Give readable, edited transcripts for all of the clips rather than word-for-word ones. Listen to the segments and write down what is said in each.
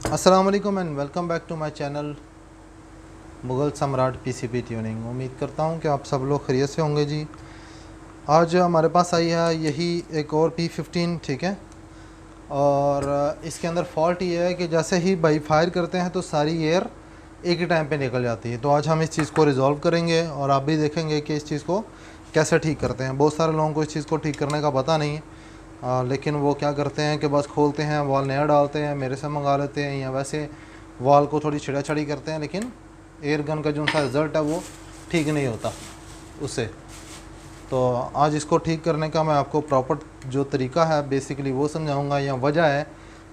अस्सलाम वालेकुम and welcome back to my channel Mughal Samrat PCB tuning. उम्मीद करता हूं कि आप सब लोग खैरियत से होंगे जी। आज हमारे पास आई है यही एक और P15, ठीक है। और इसके अंदर फॉल्ट ये है कि जैसे ही बाई फायर करते हैं तो सारी एयर एक ही टाइम पे निकल जाती है। तो आज हम इस चीज़ को रिज़ॉल्व करेंगे और आप भी देखेंगे कि इस चीज़ को कैसे ठीक करते हैं। बहुत सारे लोगों को इस चीज़ को ठीक करने का पता नहीं है, लेकिन वो क्या करते हैं कि बस खोलते हैं, वॉल नया डालते हैं, मेरे से मंगा लेते हैं, या वैसे वॉल को थोड़ी छिड़ा छड़ी करते हैं, लेकिन एयर गन का जो सा रिज़ल्ट है वो ठीक नहीं होता उससे। तो आज इसको ठीक करने का मैं आपको प्रॉपर जो तरीका है बेसिकली वो समझाऊंगा, या वजह है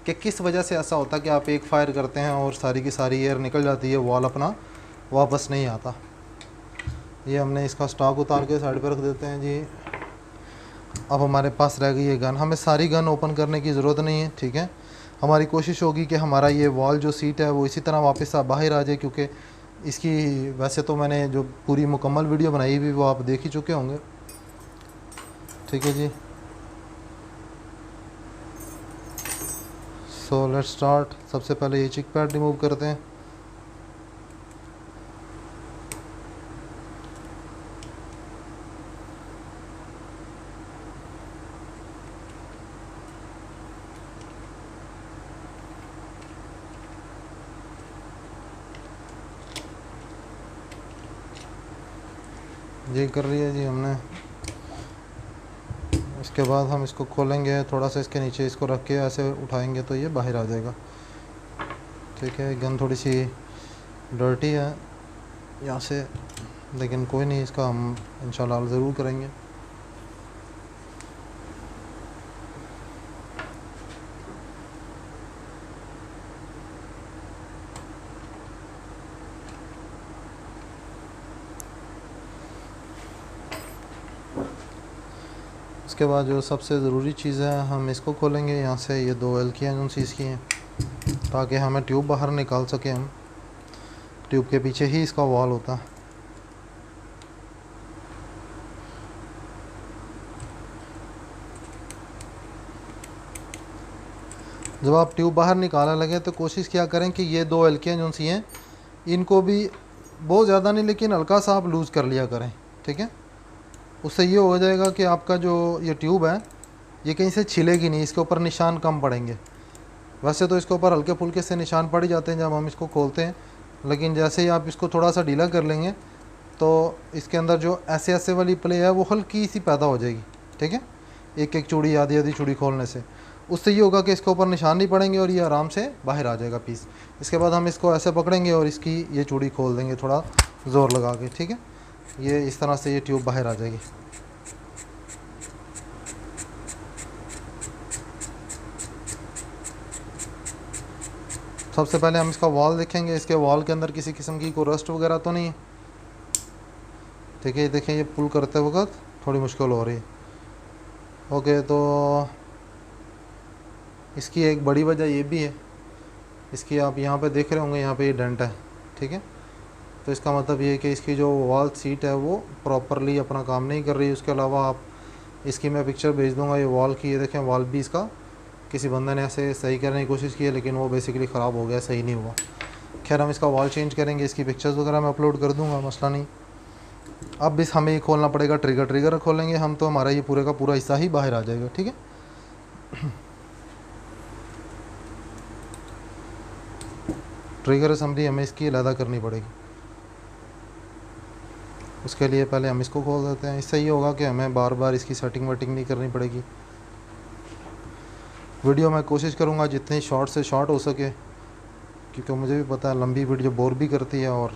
कि किस वजह से ऐसा होता है कि आप एक फायर करते हैं और सारी की सारी एयर निकल जाती है, वॉल अपना वापस नहीं आता। ये हमने इसका स्टॉक उतार के साइड पर रख देते हैं जी। अब हमारे पास रह गई है गन। हमें सारी गन ओपन करने की ज़रूरत नहीं है, ठीक है। हमारी कोशिश होगी कि हमारा ये वॉल जो सीट है वो इसी तरह वापस बाहर आ जाए, क्योंकि इसकी वैसे तो मैंने जो पूरी मुकम्मल वीडियो बनाई हुई वो आप देख ही चुके होंगे, ठीक है जी। So let's start. सबसे पहले ये चिक पैड रिमूव करते हैं। ये कर लिया जी हमने। इसके बाद हम इसको खोलेंगे, थोड़ा सा इसके नीचे इसको रख के ऐसे उठाएंगे तो ये बाहर आ जाएगा, ठीक है। गन थोड़ी सी डर्टी है यहाँ से, लेकिन कोई नहीं, इसका हम इंशाल्लाह ज़रूर करेंगे। उसके बाद जो सबसे ज़रूरी चीज़ है, हम इसको खोलेंगे यहाँ से। ये दो एलकियाँ जो सी इसकी हैं, ताकि हमें ट्यूब बाहर निकाल सकें हम। ट्यूब के पीछे ही इसका वॉल होता है। जब आप ट्यूब बाहर निकालने लगे तो कोशिश क्या करें कि ये दो एलकियाँ जो सी हैं इनको भी बहुत ज़्यादा नहीं, लेकिन हल्का सा आप लूज़ कर लिया करें, ठीक है। उससे ये हो जाएगा कि आपका जो ये ट्यूब है ये कहीं से छिलेगी नहीं, इसके ऊपर निशान कम पड़ेंगे। वैसे तो इसके ऊपर हल्के फुल्के से निशान पड़ जाते हैं जब हम इसको खोलते हैं, लेकिन जैसे ही आप इसको थोड़ा सा ढीला कर लेंगे तो इसके अंदर जो ऐसे ऐसे वाली प्ले है वो हल्की सी पैदा हो जाएगी, ठीक है। एक एक चूड़ी, आधी आधी चूड़ी खोलने से उससे ये होगा कि इसके ऊपर निशान नहीं पड़ेंगे और ये आराम से बाहर आ जाएगा पीस। इसके बाद हम इसको ऐसे पकड़ेंगे और इसकी ये चूड़ी खोल देंगे थोड़ा ज़ोर लगा के, ठीक है। ये इस तरह से ये ट्यूब बाहर आ जाएगी। सबसे पहले हम इसका वॉल देखेंगे। इसके वॉल के अंदर किसी किस्म की कोई रस्ट वगैरह तो नहीं है, ठीक है। देखें ये पुल करते वक्त थोड़ी मुश्किल हो रही है। ओके, तो इसकी एक बड़ी वजह ये भी है, इसकी आप यहाँ पे देख रहे होंगे, यहाँ पे ये डेंट है, ठीक है। तो इसका मतलब ये है कि इसकी जो वॉल सीट है वो प्रॉपरली अपना काम नहीं कर रही। उसके अलावा आप इसकी मैं पिक्चर भेज दूँगा ये वॉल की। ये देखें वॉल भी इसका किसी बंदे ने ऐसे सही करने की कोशिश की है, लेकिन वो बेसिकली ख़राब हो गया, सही नहीं हुआ। खैर हम इसका वॉल चेंज करेंगे, इसकी पिक्चर्स वगैरह मैं अपलोड कर दूँगा, मसला नहीं। अब भी हमें ये खोलना पड़ेगा, ट्रिगर खोलेंगे हम तो हमारा ये पूरे का पूरा हिस्सा ही बाहर आ जाएगा, ठीक है। ट्रिगर असेंबली हमें इसकी अलग करनी पड़ेगी। उसके लिए पहले हम इसको खोल देते हैं। इससे ये होगा कि हमें बार बार इसकी सेटिंग वेटिंग नहीं करनी पड़ेगी। वीडियो मैं कोशिश करूँगा जितनी शॉर्ट से शॉर्ट हो सके, क्योंकि मुझे भी पता है लंबी वीडियो बोर भी करती है। और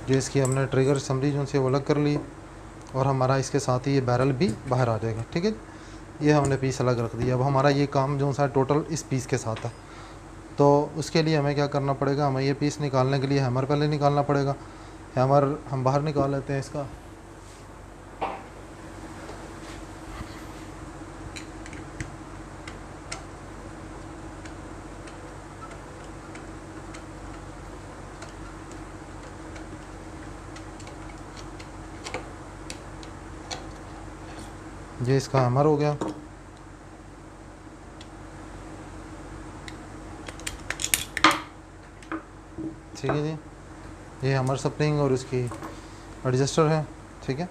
जो इसकी हमने ट्रिगर असम्बली जो से वो अलग कर ली, और हमारा इसके साथ ही ये बैरल भी बाहर आ जाएगा। ठीक है, ये हमने पीस अलग रख दिया। अब हमारा ये काम जो सा टोटल इस पीस के साथ है, तो उसके लिए हमें क्या करना पड़ेगा, हमें ये पीस निकालने के लिए हैमर पहले निकालना पड़ेगा। हैमर हम बाहर निकाल लेते हैं इसका। ये इसका हैमर हो गया। ठीक है जी, ये हैमर स्प्रिंग और इसकी एडजस्टर है। ठीक है,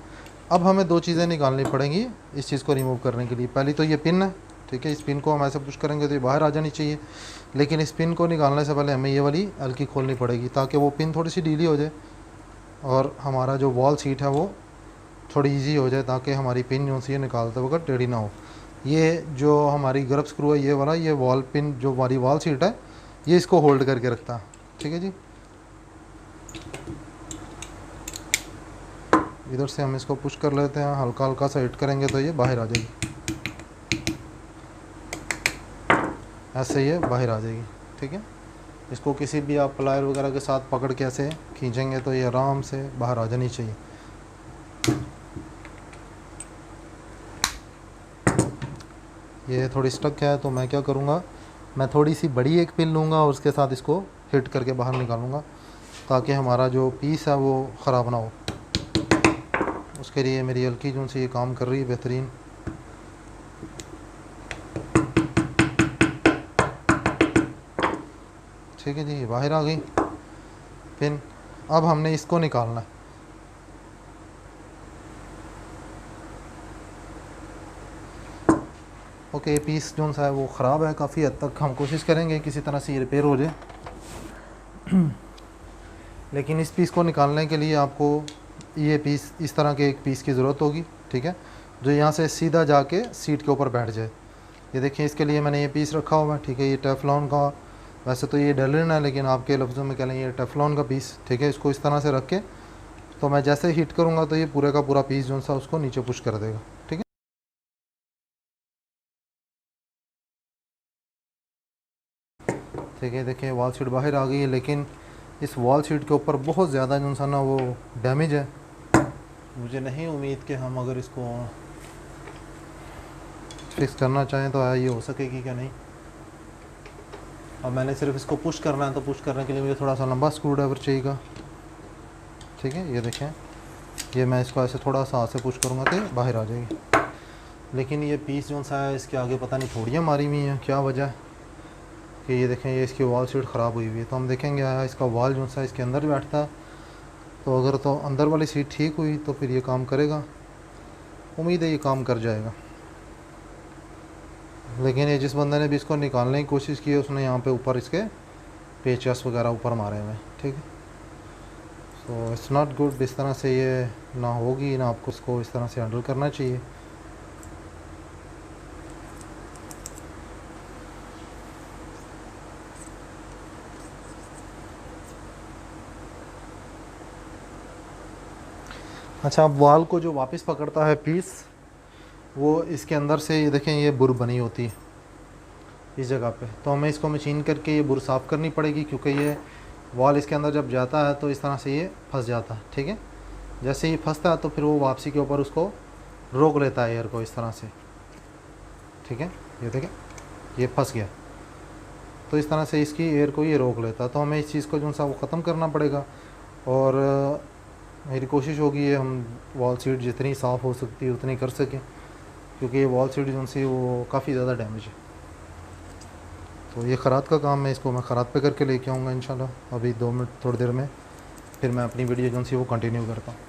अब हमें दो चीज़ें निकालनी पड़ेंगी इस चीज़ को रिमूव करने के लिए। पहली तो ये पिन है। ठीक है, इस पिन को हम ऐसे पुश करेंगे तो ये बाहर आ जानी चाहिए, लेकिन इस पिन को निकालने से पहले हमें ये वाली हल्की खोलनी पड़ेगी ताकि वो पिन थोड़ी सी ढीली हो जाए और हमारा जो वॉल सीट है वो थोड़ी इजी हो जाए, ताकि हमारी पिन जो सी है निकालते वक्त टेढ़ी ना हो। ये जो हमारी ग्रब स्क्रू है ये वाला, ये वॉल पिन जो हमारी वॉल सीट है ये इसको होल्ड करके रखता है। ठीक है जी, इधर से हम इसको पुश कर लेते हैं, हल्का हल्का सा हिट करेंगे तो ये बाहर आ जाएगी। ऐसे ये बाहर आ जाएगी। ठीक है, इसको किसी भी आप प्लायर वगैरह के साथ पकड़ के ऐसे खींचेंगे तो ये आराम से बाहर आ जानी चाहिए। ये थोड़ी स्टक है तो मैं क्या करूँगा, मैं थोड़ी सी बड़ी एक पिन लूँगा और उसके साथ इसको हिट करके बाहर निकालूँगा ताकि हमारा जो पीस है वो ख़राब ना हो। उसके लिए मेरी हल्की जो सी ये काम कर रही है बेहतरीन। ठीक है जी, बाहर आ गई पिन। अब हमने इसको निकालना है। ओके, पीस जो सा है वो ख़राब है काफ़ी हद तक, हम कोशिश करेंगे किसी तरह से ये रिपेयर हो जाए। लेकिन इस पीस को निकालने के लिए आपको ये पीस, इस तरह के एक पीस की ज़रूरत होगी। ठीक है, जो यहाँ से सीधा जाके सीट के ऊपर बैठ जाए। ये देखिए, इसके लिए मैंने ये पीस रखा हुआ है। ठीक है, ये टेफ्लॉन का, वैसे तो ये डेलिन है लेकिन आपके लफ्ज़ों में कह लें ये टेफ्लॉन का पीस। ठीक है, इसको इस तरह से रख के तो मैं जैसे हिट करूँगा तो ये पूरे का पूरा पीस जो सा उसको नीचे पुश कर देगा। ठीक है, ठीक है, देखिए वॉल शीट बाहर आ गई है, लेकिन इस वॉल शीट के ऊपर बहुत ज़्यादा जो सा ना वो डैमेज है। मुझे नहीं उम्मीद कि हम अगर इसको फिक्स करना चाहें तो ये हो सकेगी क्या नहीं। अब मैंने सिर्फ इसको पुश करना है, तो पुश करने के लिए मुझे थोड़ा सा लंबा स्क्रू ड्राइवर चाहिएगा। ठीक है, ये देखें, ये मैं इसको ऐसे थोड़ा सा हाथ से पुश करूँगा तो बाहर आ जाएगी। लेकिन ये पीस जो सा है इसके आगे पता नहीं थोड़ियाँ मारी हुई हैं, क्या वजह है कि ये देखें ये इसकी वॉल शीट ख़राब हुई हुई है। तो हम देखेंगे इसका वॉल जो सा इसके अंदर बैठता है, तो अगर तो अंदर वाली सीट ठीक हुई तो फिर ये काम करेगा। उम्मीद है ये काम कर जाएगा। लेकिन ये जिस बंदे ने भी इसको निकालने की कोशिश की है उसने यहाँ पे ऊपर इसके पेचकस वगैरह ऊपर मारे हुए हैं। ठीक है, सो इट्स नॉट गुड। इस तरह से ये ना होगी, ना आपको इसको इस तरह से हैंडल करना चाहिए। अच्छा, अब वाल को जो वापस पकड़ता है पीस, वो इसके अंदर से ये देखें ये बुर बनी होती है इस जगह पे, तो हमें इसको मशीन करके ये बुर साफ़ करनी पड़ेगी, क्योंकि ये वॉल इसके अंदर जब जाता है तो इस तरह से ये फंस जाता है। ठीक है, जैसे ही फंसता है तो फिर वो वापसी के ऊपर उसको रोक लेता है एयर को इस तरह से। ठीक है, ये देखें ये फंस गया, तो इस तरह से इसकी एयर को ये रोक लेता है। तो हमें इस चीज़ को जो सा वो ख़त्म करना पड़ेगा, और मेरी कोशिश होगी ये हम वॉल सीट जितनी साफ़ हो सकती है उतनी कर सकें, क्योंकि ये वॉल सीट जो सी वो काफ़ी ज़्यादा डैमेज है। तो ये ख़रात का काम है, इसको मैं ख़रात पे करके लेके आऊँगा इंशाल्लाह अभी 2 मिनट थोड़ी देर में। फिर मैं अपनी वीडियो जो सी वो कंटिन्यू करता हूँ।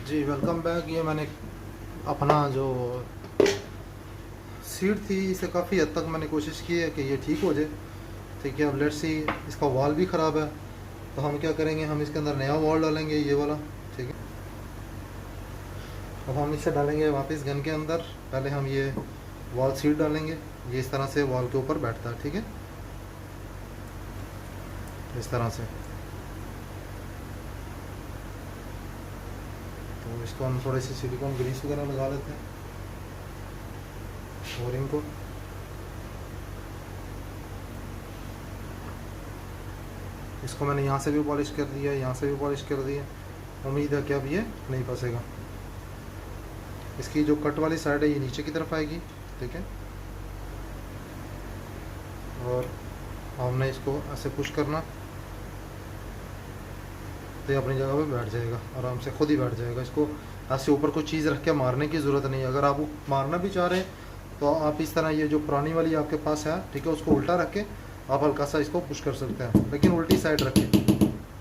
जी वेलकम बैक। ये मैंने अपना जो सीट थी इसे काफ़ी हद तक मैंने कोशिश की है कि ये ठीक हो जाए। ठीक है, अब लेट्स सी, इसका वॉल भी ख़राब है तो हम क्या करेंगे, हम इसके अंदर नया वॉल डालेंगे, ये वाला। ठीक है, अब हम इसे डालेंगे वापस गन के अंदर। पहले हम ये वॉल सीट डालेंगे, ये इस तरह से वॉल के ऊपर बैठता है। ठीक है, इस तरह से। तो इसको हम थोड़े से सिलिकॉन ग्रीस वगैरह लगा लेते हैं और इनको इसको मैंने यहाँ से भी पॉलिश कर दिया, यहाँ से भी पॉलिश कर दिया। उम्मीद है कि अब ये नहीं फंसेगा। इसकी जो कट वाली साइड है ये नीचे की तरफ आएगी। ठीक है, और हमने इसको ऐसे पुश करना तो ये अपनी जगह पे बैठ जाएगा, आराम से खुद ही बैठ जाएगा। इसको ऐसे ऊपर कोई चीज़ रख के मारने की ज़रूरत नहीं है। अगर आप मारना भी चाह रहे हैं तो आप इस तरह ये जो पुरानी वाली आपके पास है, ठीक है, उसको उल्टा रख के आप हल्का सा इसको पुश कर सकते हैं, लेकिन उल्टी साइड रखें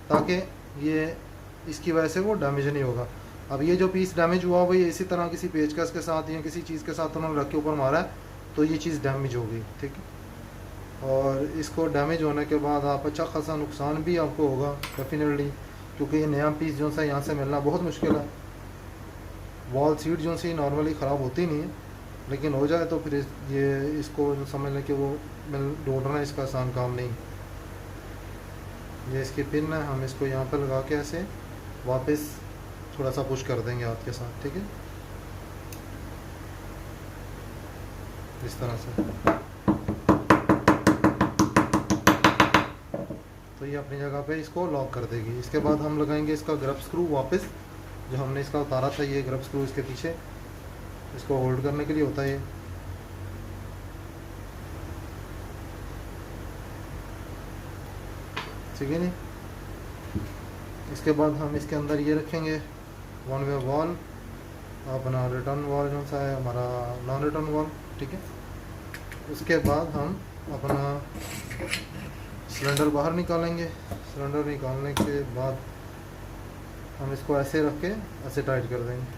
ताकि ये इसकी वजह से वो डैमेज नहीं होगा। अब ये जो पीस डैमेज हुआ वो ये इसी तरह किसी पेचकस के साथ या किसी चीज़ के साथ उन्होंने रख के ऊपर मारा है तो ये चीज़ डैमेज हो गई। ठीक है, और इसको डैमेज होने के बाद आप अच्छा खासा नुकसान भी आपको होगा डेफिनेटली, क्योंकि ये नया पीस जो सा यहाँ से मिलना बहुत मुश्किल है। वॉल सीट जो सी नॉर्मली ख़राब होती नहीं है, लेकिन हो जाए तो फिर ये इसको समझ लें कि वो ढूंढना इसका आसान काम नहीं। ये इसकी पिन है, हम इसको यहाँ पर लगा के ऐसे वापस थोड़ा सा पुश कर देंगे हाथ के साथ। ठीक है, इस तरह से। तो ये अपनी जगह पे इसको लॉक कर देगी। इसके बाद हम लगाएंगे इसका ग्रब स्क्रू वापस, जो हमने इसका उतारा था। ये ग्रब स्क्रू इसके पीछे इसको होल्ड करने के लिए होता है ये। ठीक है नहीं, इसके बाद हम इसके अंदर ये रखेंगे वन वे वॉल, अपना रिटर्न वॉल जो सा है हमारा नॉन रिटर्न वॉल। ठीक है, उसके बाद हम अपना सिलेंडर बाहर निकालेंगे। सिलेंडर निकालने के बाद हम इसको ऐसे रख के ऐसे टाइट कर देंगे।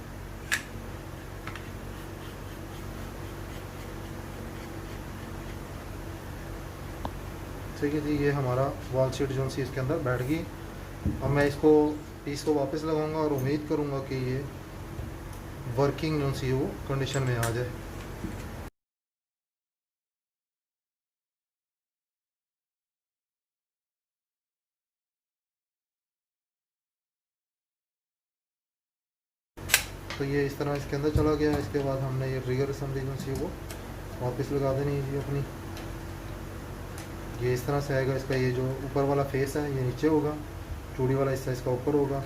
ठीक है जी, ये हमारा वॉल शीट जो सी इसके अंदर बैठ गई। अब मैं इसको पीस को वापस लगाऊंगा और उम्मीद करूंगा कि ये वर्किंग जो सी वो कंडीशन में आ जाए। तो ये इस तरह इसके अंदर चला गया। इसके बाद हमने ये ट्रिगर असेंबली जो सी वो वापस लगा देनी है जी अपनी। ये इस तरह से आएगा। इसका ये जो ऊपर वाला फेस है ये नीचे होगा, चूड़ी वाला हिस्सा इसका ऊपर होगा।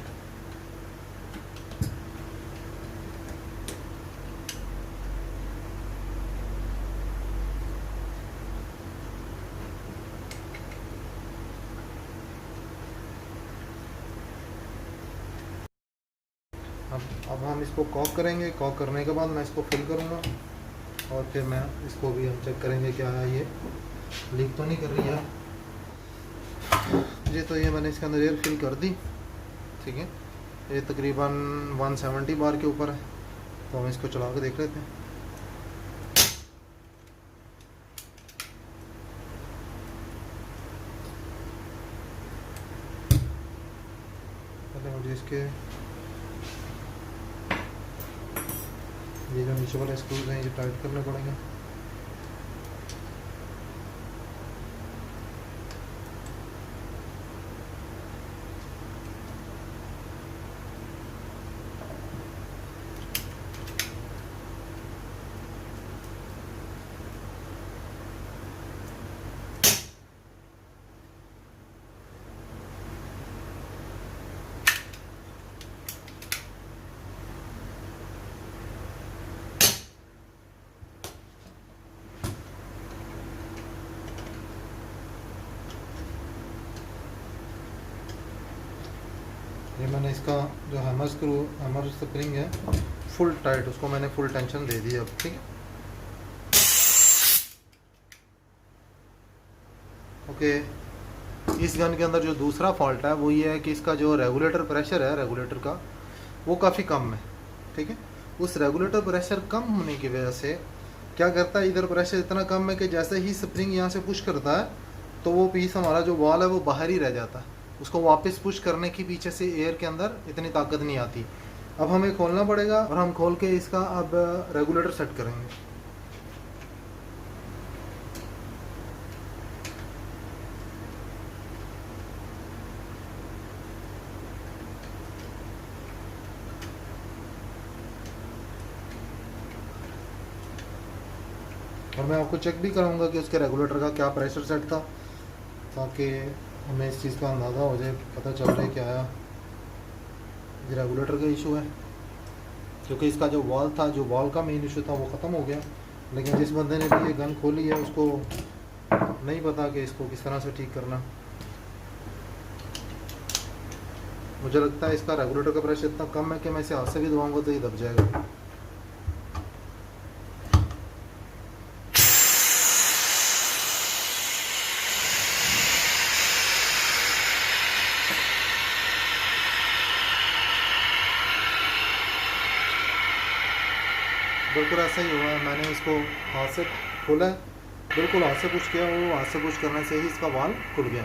अब हम इसको कॉक करेंगे। कॉक करने के बाद मैं इसको फिल करूँगा और फिर मैं इसको भी हम चेक करेंगे क्या है, ये लीक तो नहीं कर रही है जी। तो ये मैंने इसके अंदर एयर फिल कर दी। ठीक है, ये तकरीबन 170 बार के ऊपर है, तो हम इसको चला के देख लेते हैं। पहले मुझे इसके ये जो नीचे वाले स्क्रूज हैं ये टाइट करने पड़ेंगे। ये मैंने इसका जो हैमर स्प्रिंग है फुल टाइट, उसको मैंने फुल टेंशन दे दी अब। ठीक है, ओके। इस गन के अंदर जो दूसरा फॉल्ट है वो ये है कि इसका जो रेगुलेटर प्रेशर है रेगुलेटर का, वो काफ़ी कम है, ठीक है। उस रेगुलेटर प्रेशर कम होने की वजह से क्या करता है, इधर प्रेशर इतना कम है कि जैसे ही स्प्रिंग यहाँ से पुश करता है तो वो पीस हमारा जो वॉल है वो बाहर ही रह जाता है। उसको वापस पुश करने की पीछे से एयर के अंदर इतनी ताकत नहीं आती। अब हमें खोलना पड़ेगा और हम खोल के इसका अब रेगुलेटर सेट करेंगे। और मैं आपको चेक भी कराऊंगा कि उसके रेगुलेटर का क्या प्रेशर सेट था, ताकि हमें इस चीज़ का अंदाज़ा हो जाए, पता चल जाए क्या आया ये रेगुलेटर का इशू है। क्योंकि इसका जो वॉल था, जो वॉल का मेन इशू था वो ख़त्म हो गया, लेकिन जिस बंदे ने भी ये गन खोली है उसको नहीं पता कि इसको किस तरह से ठीक करना। मुझे लगता है इसका रेगुलेटर का प्रेशर इतना कम है कि मैं इसे हाथ से भी दबाऊँगा तो ये दब जाएगा। बिल्कुल ऐसा ही हुआ है। मैंने इसको हाथ से खोला है, बिल्कुल हाथ से पुश किया, वो हाथ से पुश करने से ही इसका वाल्व खुल गया।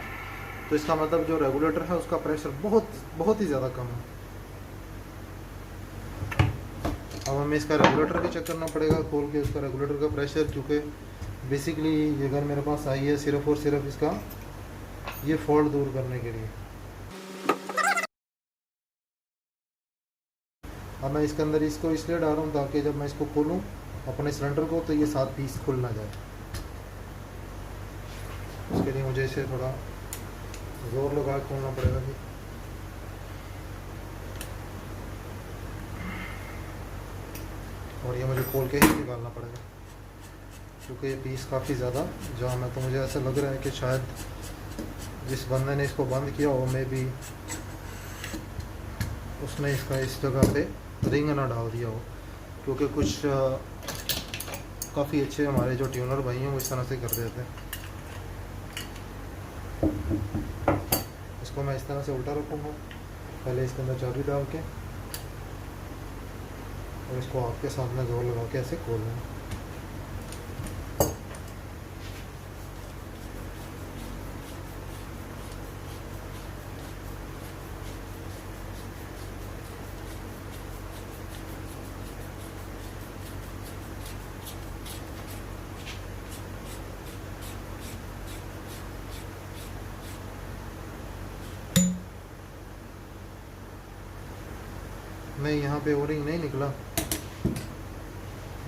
तो इसका मतलब जो रेगुलेटर है उसका प्रेशर बहुत ही ज़्यादा कम है। अब हमें इसका रेगुलेटर भी चेक करना पड़ेगा खोल के, उसका रेगुलेटर का प्रेशर, क्योंकि बेसिकली ये गन मेरे पास आई है सिर्फ और सिर्फ इसका ये फॉल्ट दूर करने के लिए। अब मैं इसके अंदर इसको इसलिए डाल रहा हूँ ताकि जब मैं इसको खोलूँ अपने सिलेंडर को तो ये 7 पीस खुल ना जाए। उसके लिए मुझे इसे थोड़ा ज़ोर लगा के खोलना पड़ेगा जी। और ये मुझे खोल के ही निकालना पड़ेगा, क्योंकि ये पीस काफ़ी ज़्यादा जाम है। तो मुझे ऐसा लग रहा है कि शायद जिस बंदे ने इसको बंद किया हो, मे भी उसने इसका इस जगह पे रिंग ना डाल दिया हो, क्योंकि कुछ काफ़ी अच्छे हमारे जो ट्यूनर भाई हैं वो इस तरह से कर देते हैं। इसको मैं इस तरह से उल्टा रखूँगा, पहले इसके अंदर चाबी डाल के और इसको आपके सामने जोर लगा के ऐसे खोल लें। नहीं, यहाँ पे ओरिंग नहीं निकला,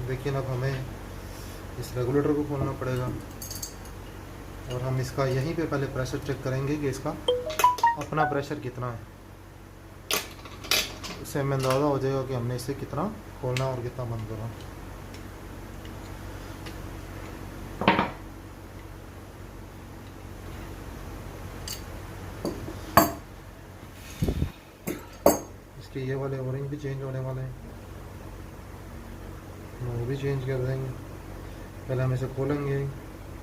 लेकिन अब हमें इस रेगुलेटर को खोलना पड़ेगा और हम इसका यहीं पे पहले प्रेशर चेक करेंगे कि इसका अपना प्रेशर कितना है। उससे हमें अंदाज़ा हो जाएगा कि हमने इसे कितना खोलना और कितना बंद करना। इसके ये वाले ओरिंग भी चेंज होने वाले हैं, वो भी चेंज कर देंगे। पहले हम इसे खोलेंगे,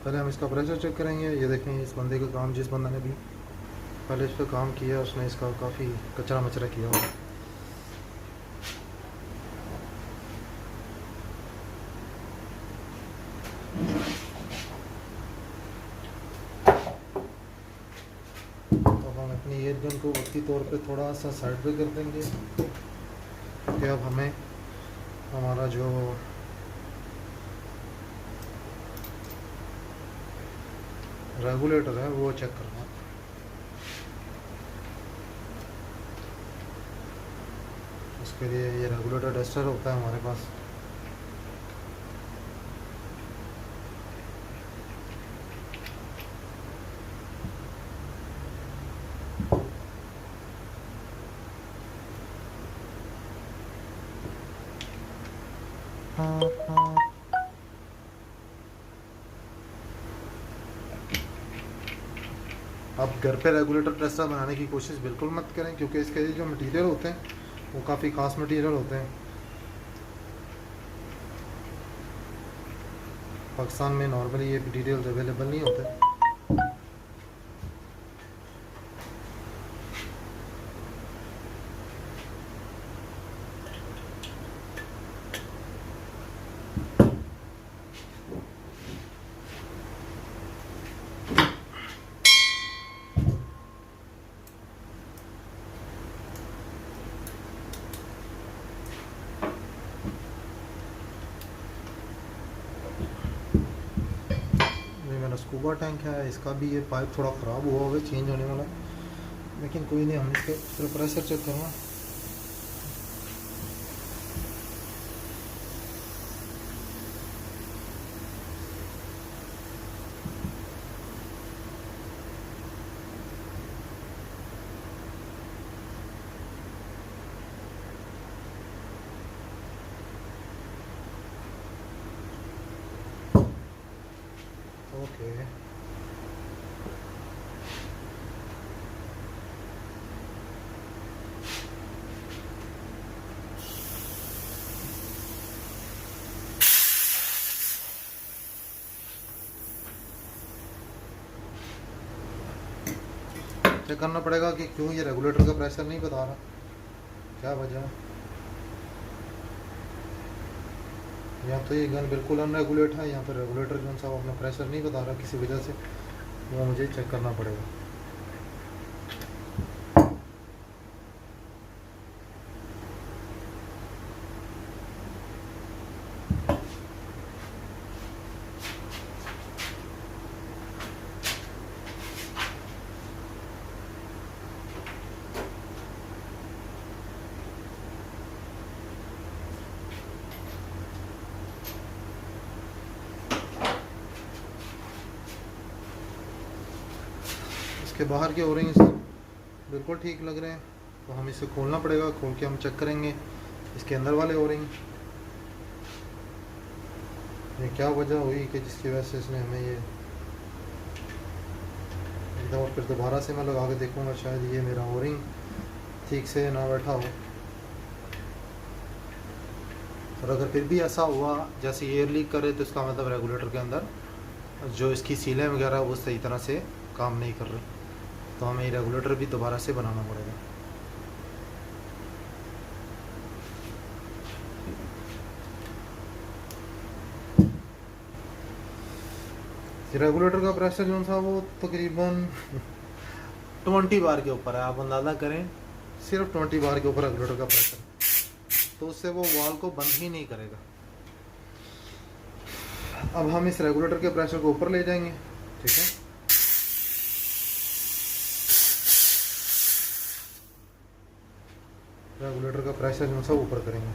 पहले हम इसका प्रेशर चेक करेंगे। ये देखें इस बंदे का काम, जिस बंदे ने भी पहले इस पर काम किया उसने इसका काफ़ी कचरा मचरा किया हुआ। अब हम अपनी एयर गन को वक्ती तौर पे थोड़ा सा साइड पे कर देंगे, क्योंकि अब हमें हमारा जो रेगुलेटर है वो चेक करना है। उसके लिए ये रेगुलेटर टेस्टर होता है हमारे पास। आप घर पे रेगुलेटर टेस्टर बनाने की कोशिश बिल्कुल मत करें, क्योंकि इसके जो मटेरियल होते हैं वो काफ़ी खास मटेरियल होते हैं। पाकिस्तान में नॉर्मली ये मटेरियल्स अवेलेबल नहीं होते। स्कूबा टैंक है, इसका भी ये पाइप थोड़ा ख़राब हुआ होगा, चेंज होने वाला है, लेकिन कोई नहीं, हम इसके सिर्फ प्रेशर चेक करना। ओके, चेक करना पड़ेगा कि क्यों ये रेगुलेटर का प्रेशर नहीं बता रहा, क्या वजह है। या तो ये गन बिल्कुल अनरेगुलेट है, या फिर रेगुलेटर जो सा वो अपना प्रेशर नहीं बता रहा किसी वजह से, वो मुझे चेक करना पड़ेगा। इसके बाहर के ओरिंग्स बिल्कुल ठीक लग रहे हैं, तो हम इसे खोलना पड़ेगा, खोल के हम चेक करेंगे इसके अंदर वाले ओरिंग, ये क्या वजह हुई कि जिसकी वजह से इसने हमें ये एकदम, और फिर दोबारा से मैं लगा के देखूँगा, शायद ये मेरा ओरिंग ठीक से ना बैठा हो। और अगर फिर भी ऐसा हुआ जैसे एयर लीक करे, तो इसका मतलब रेगुलेटर के अंदर जो इसकी सीलें वगैरह वो सही तरह से काम नहीं कर रही, तो हमें ये रेगुलेटर भी दोबारा से बनाना पड़ेगा। रेगुलेटर का प्रेशर जो था वो तकरीबन 20 बार के ऊपर है, आप अंदाज़ा करें, सिर्फ 20 बार के ऊपर रेगुलेटर का प्रेशर, तो उससे वो वाल को बंद ही नहीं करेगा। अब हम इस रेगुलेटर के प्रेशर को ऊपर ले जाएंगे, ठीक है। रेगुलेटर का प्रेशर जो सा ऊपर करेंगे।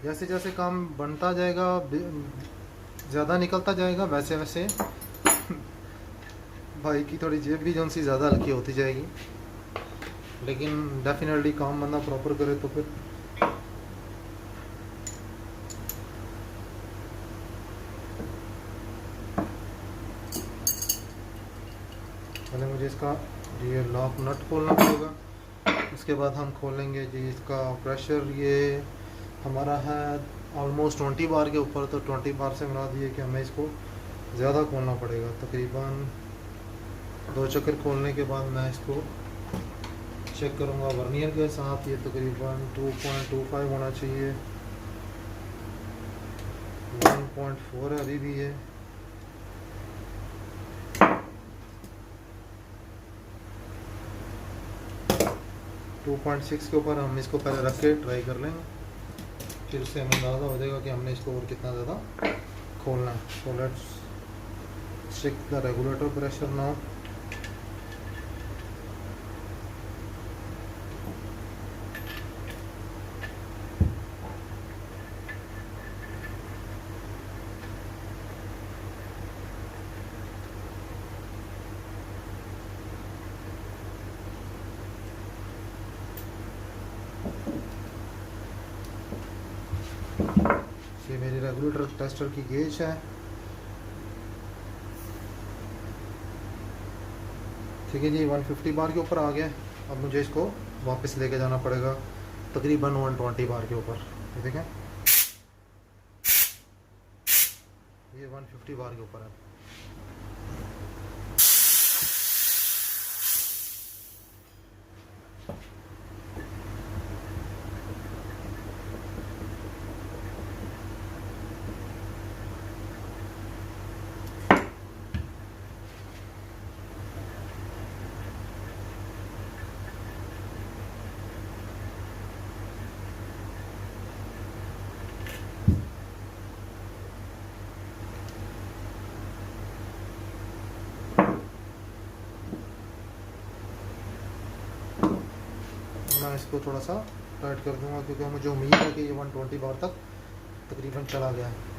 जैसे जैसे काम बनता जाएगा, ज़्यादा निकलता जाएगा, वैसे वैसे भाई की थोड़ी जेब भी जो सी ज़्यादा हल्की होती जाएगी, लेकिन डेफिनेटली काम बंदा प्रॉपर करे तो फिर पहले मुझे इसका ये लॉक नट खोलना पड़ेगा, उसके बाद हम खोलेंगे जी इसका प्रेशर। ये हमारा है ऑलमोस्ट 20 बार के ऊपर, तो 20 बार से मुराद ये कि हमें इसको ज़्यादा खोलना पड़ेगा। तकरीबन 2 चक्कर खोलने के बाद मैं इसको चेक करूँगा वर्नियर के साथ, ये तकरीबन 2.25 होना चाहिए, 1.4 अभी भी है। टू 2.6 के ऊपर हम इसको पहले रख के ट्राई कर लेंगे, फिर उससे हमें अंदाज़ा हो जाएगा कि हमने इसको और कितना ज़्यादा खोलना है। So let's check the regulator pressure now. ये मेरी रेगुलेटर टेस्टर की गेज है, ठीक है जी। 150 बार के ऊपर आ गया। अब मुझे इसको वापस लेके जाना पड़ेगा तकरीबन 120 बार के ऊपर। ये देखें, ये 150 बार के ऊपर है। मैं इसको थोड़ा सा टाइट कर दूंगा, क्योंकि मुझे उम्मीद है कि ये 120 बार तक तकरीबन चला गया है।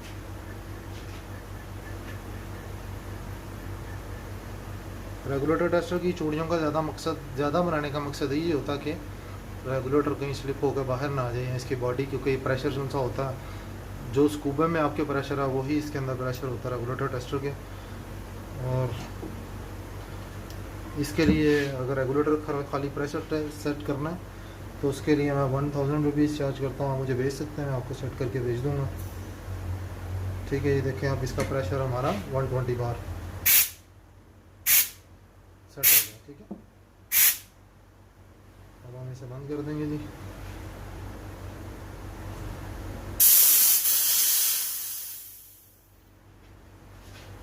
रेगुलेटर टेस्टर की चूड़ियों का ज़्यादा बनाने का मकसद यही होता कि रेगुलेटर कहीं स्लिप होकर बाहर ना आ जाए इसकी बॉडी, क्योंकि प्रेशर जो सा होता है, जो स्कूबा में आपके प्रेशर है वही इसके अंदर प्रेशर होता है रेगुलेटर टेस्टर के। और इसके लिए अगर रेगुलेटर खाली प्रेशर सेट करना है तो उसके लिए मैं 1000 रुपीज़ चार्ज करता हूँ। मुझे भेज सकते हैं, मैं आपको सेट करके भेज दूँगा। ठीक है, ये देखें आप, इसका प्रेशर हमारा 120 बार सेट हो गया। ठीक है, अब हम इसे बंद कर देंगे जी।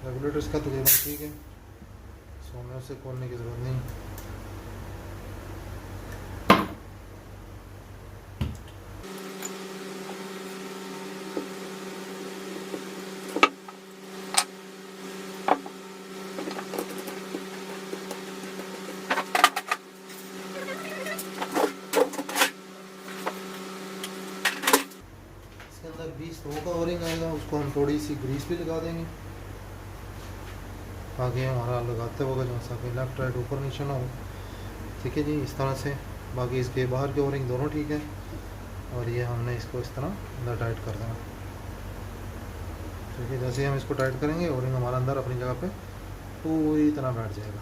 रेगुलेटर्स का तकरीबन ठीक है, सोने से खोलने की ज़रूरत नहीं। इसके अंदर 20 का ओरिंग आएगा, उसको हम थोड़ी सी ग्रीस भी लगा देंगे ताकि हमारा लगाते वक्त जो सा कि लेफ्ट राइट ऊपर नीचे ना हो। ठीक है जी, इस तरह से। बाकी इसके बाहर के ओरिंग दोनों ठीक है, और ये हमने इसको इस तरह अंदर टाइट कर देना। ठीक है, जैसे ही हम इसको टाइट करेंगे ओरिंग हमारा अंदर अपनी जगह पे पूरी तरह बैठ जाएगा।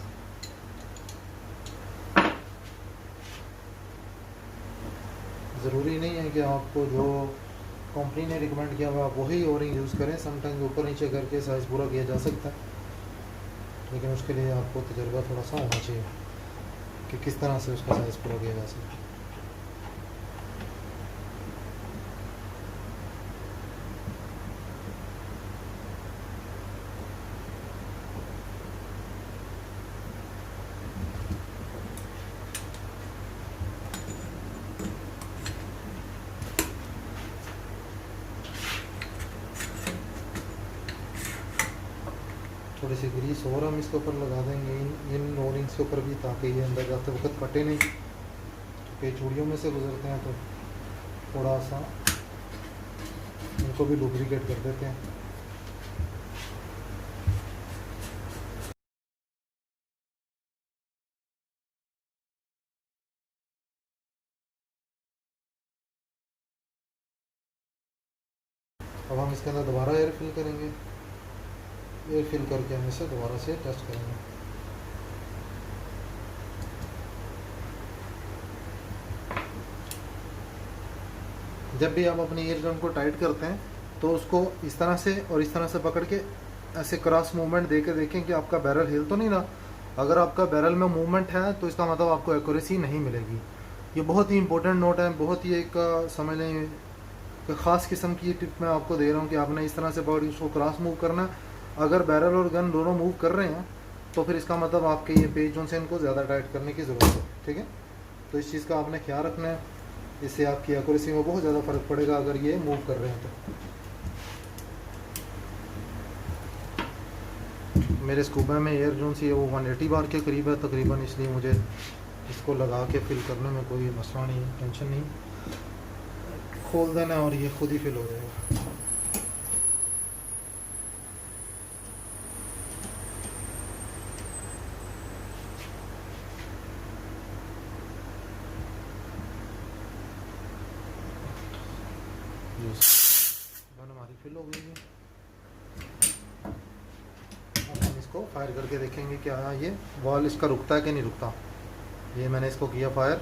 ज़रूरी नहीं है कि आपको जो कंपनी ने रिकमेंड किया हुआ आप वही ओरिंग यूज़ करें। समटाइम्स ऊपर नीचे करके साइज़ पूरा किया जा सकता है, लेकिन उसके लिए आपको तजुर्बा थोड़ा सा होना चाहिए कि किस तरह से उसका साइज़ पूरा किया जा सकता है। थोड़ी सी ग्रीस और हम इसके ऊपर लगा देंगे इन ओरिंग्स के ऊपर भी, ताकि ये अंदर जाते वक्त फटे नहीं, क्योंकि चूड़ियों में से गुजरते हैं तो थोड़ा सा इनको भी लुब्रिकेट कर देते हैं। अब हम इसके अंदर दोबारा एयर फिल करेंगे। एयर फिल करके हम इसे दोबारा से टेस्ट करेंगे। जब भी आप अपनी एयर गन को टाइट करते हैं तो उसको इस तरह से और इस तरह से पकड़ के ऐसे क्रॉस मूवमेंट दे के देखें कि आपका बैरल हिल तो नहीं रहा। अगर आपका बैरल में मूवमेंट है तो इसका मतलब आपको एक्यूरेसी नहीं मिलेगी। ये बहुत ही इंपॉर्टेंट नोट है, बहुत ही एक समझ लें कि ख़ास किस्म की टिप मैं आपको दे रहा हूँ कि आपने इस तरह से पकड़ के उसको क्रॉस मूव करना है। अगर बैरल और गन दोनों मूव कर रहे हैं तो फिर इसका मतलब आपके ये पेज जो से इनको ज़्यादा टाइट करने की ज़रूरत है। ठीक है, तो इस चीज़ का आपने ख्याल रखना है, इससे आपकी एक्यूरेसी में बहुत ज़्यादा फ़र्क पड़ेगा अगर ये मूव कर रहे हैं तो। मेरे स्कूबा में एयर जोन सी है वो 180 बार के करीब है तकरीबन, इसलिए मुझे इसको लगा के फिल करने में कोई मसला नहीं, टेंशन नहीं। खोल देना और ये खुद ही फिल हो जाएगा। हमारी फिल हो गई है। अब हम इसको फायर करके देखेंगे क्या ये वॉल इसका रुकता है कि नहीं रुकता। ये मैंने इसको किया फायर।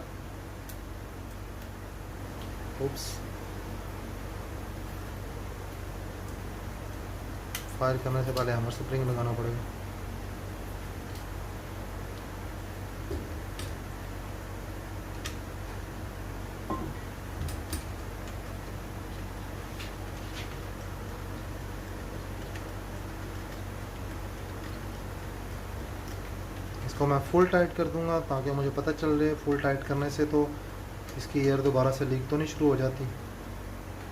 उप्स, फायर करने से पहले हैमर स्प्रिंग लगाना पड़ेगा। इसको मैं फुल टाइट कर दूंगा ताकि मुझे पता चल रहे फुल टाइट करने से तो इसकी एयर दोबारा से लीक तो नहीं शुरू हो जाती।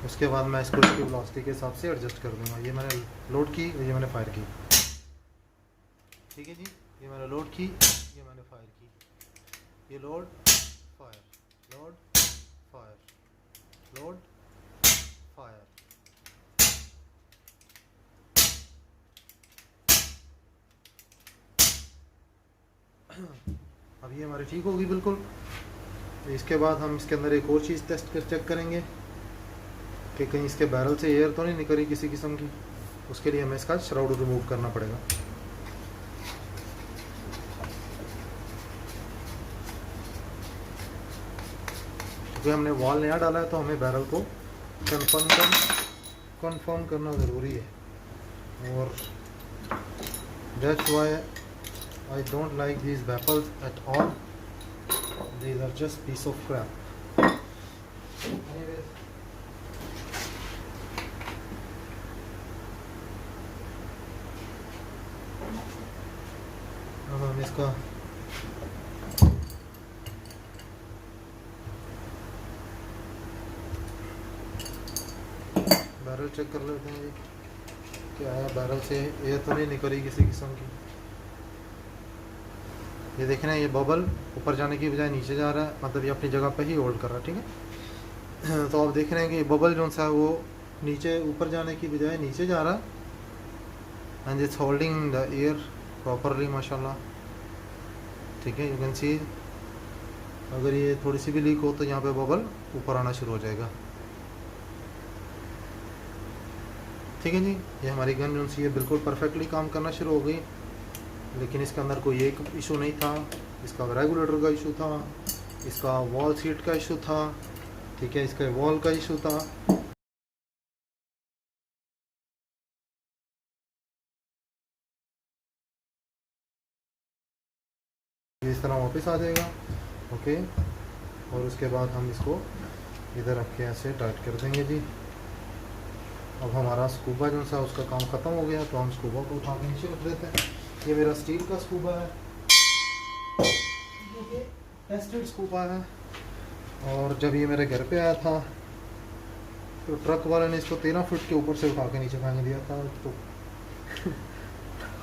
उसके बाद मैं इसको इसकी वेलोसिटी के हिसाब से एडजस्ट कर दूंगा। ये मैंने लोड की और ये मैंने फायर की। ठीक है जी, ये मैंने लोड की, ये मैंने फायर की। ये load fire, load load, fire. अब ये हमारी ठीक होगी बिल्कुल। इसके बाद हम इसके अंदर एक और चीज़ टेस्ट कर चेक करेंगे कि कहीं इसके बैरल से एयर तो नहीं निकल रही किसी किस्म की। उसके लिए हमें इसका श्राउड रिमूव करना पड़ेगा। क्योंकि हमने वॉल नया डाला है तो हमें बैरल को कंफर्म करना ज़रूरी है। और that's why I don't like these baffles at all. These are just piece of crap. Anyways, अब हम इसका बैरल चेक कर लेते हैं जी। क्या है, बैरल से एयर तो नहीं निकल रही किसी किस्म की। ये देख रहे हैं, ये बबल ऊपर जाने की बजाय नीचे जा रहा है, मतलब ये अपनी जगह पे ही होल्ड कर रहा है, ठीक है। तो आप देख रहे हैं कि ये बबल जो सा है वो नीचे ऊपर जाने की बजाय नीचे जा रहा है and it's holding the air properly माशाल्लाह, ठीक है। यू कैन सी अगर ये थोड़ी सी भी लीक हो तो यहाँ पे बबल ऊपर आना शुरू हो जाएगा, ठीक है जी। ये हमारी गन जो सी है बिल्कुल परफेक्टली काम करना शुरू हो गई। लेकिन इसके अंदर कोई एक इशू नहीं था, इसका रेगुलेटर का इशू था, इसका वॉल सीट का इशू था, ठीक है, इसका वॉल का इशू था। इस तरह वापस आ जाएगा, ओके। और उसके बाद हम इसको इधर रख के ऐसे टाइट कर देंगे जी। अब हमारा स्कूबा जो सा उसका काम ख़त्म हो गया, तो हम स्कूबा को उठा के नीचे रख देते हैं। ये मेरा स्टील का स्कूबा है, टेस्टेड स्कूबा है। और जब ये मेरे घर पे आया था तो ट्रक वाले ने इसको 13 फुट के ऊपर से उठा के नीचे फेंक दिया था तो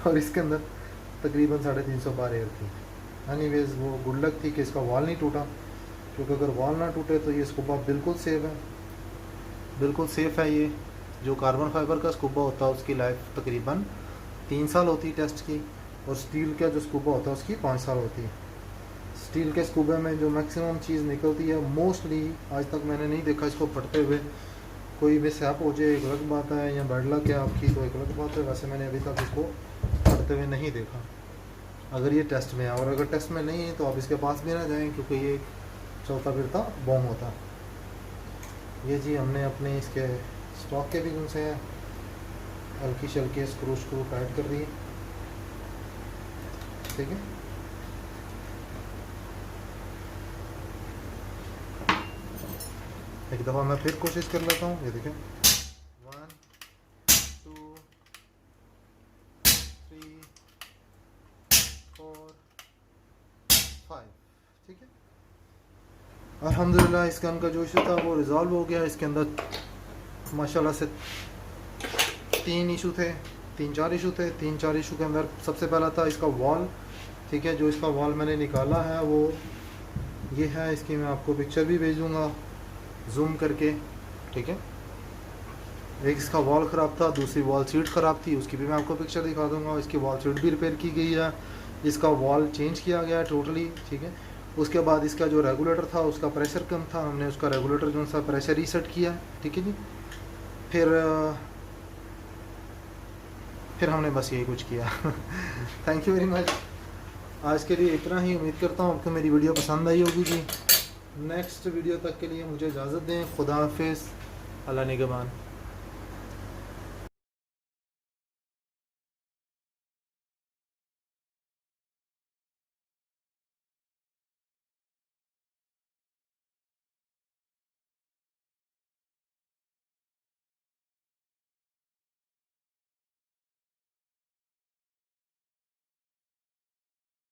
और इसके अंदर तकरीबन 350 बार एयर थी। एनीवेज वो गुड लक थी कि इसका वॉल नहीं टूटा, क्योंकि अगर वॉल ना टूटे तो ये स्कूबा बिल्कुल सेफ है, बिल्कुल सेफ़ है। ये जो कार्बन फाइबर का स्कूबा होता है उसकी लाइफ तकरीबन 3 साल होती है टेस्ट की, और स्टील का जो स्कूबा होता है उसकी 5 साल होती है। स्टील के स्कूबे में जो मैक्सिमम चीज़ निकलती है मोस्टली आज तक मैंने नहीं देखा इसको फटते हुए। कोई भी सैप हो जाए एक अलग बात है, या बैड लक है आपकी तो एक अलग बात है। वैसे मैंने अभी तक इसको फटते हुए नहीं देखा, अगर ये टेस्ट में है। और अगर टेस्ट में नहीं है तो आप इसके पास भी ना जाएँ, क्योंकि ये चलता फिरता बॉम्ब होता है। ये जी हमने अपने इसके स्टॉक के भी उनसे हल्की शल्की स्क्रू टाइट कर दिए, ठीक है। एक दफ़ा मैं फिर कोशिश कर लेता हूँ। ये देखें, 1 2 3 4 5, ठीक है। अल्हम्दुलिल्लाह इस गन का जो इशू था वो रिज़ॉल्व हो गया। इसके अंदर माशाल्लाह से 3 इशू थे, 3-4 इशू थे। 3-4 इशू के अंदर सबसे पहला था इसका वॉल, ठीक है। जो इसका वॉल मैंने निकाला है वो ये है, इसकी मैं आपको पिक्चर भी भेजूँगा जूम करके, ठीक है। एक इसका वॉल ख़राब था, दूसरी वॉल सीट ख़राब थी, उसकी भी मैं आपको पिक्चर दिखा दूँगा। इसकी वॉल सीट भी रिपेयर की गई है, इसका वॉल चेंज किया गया है टोटली, ठीक है। उसके बाद इसका जो रेगुलेटर था उसका प्रेशर कम था, हमने उसका रेगुलेटर जो सा प्रेशर रीसेट किया, ठीक है जी। फिर हमने बस यही कुछ किया। Thank you very much. आज के लिए इतना ही। उम्मीद करता हूँ आपको मेरी वीडियो पसंद आई होगी जी। नेक्स्ट वीडियो तक के लिए मुझे इजाज़त दें। खुदा हाफिज़, अल्लाह निगहबान।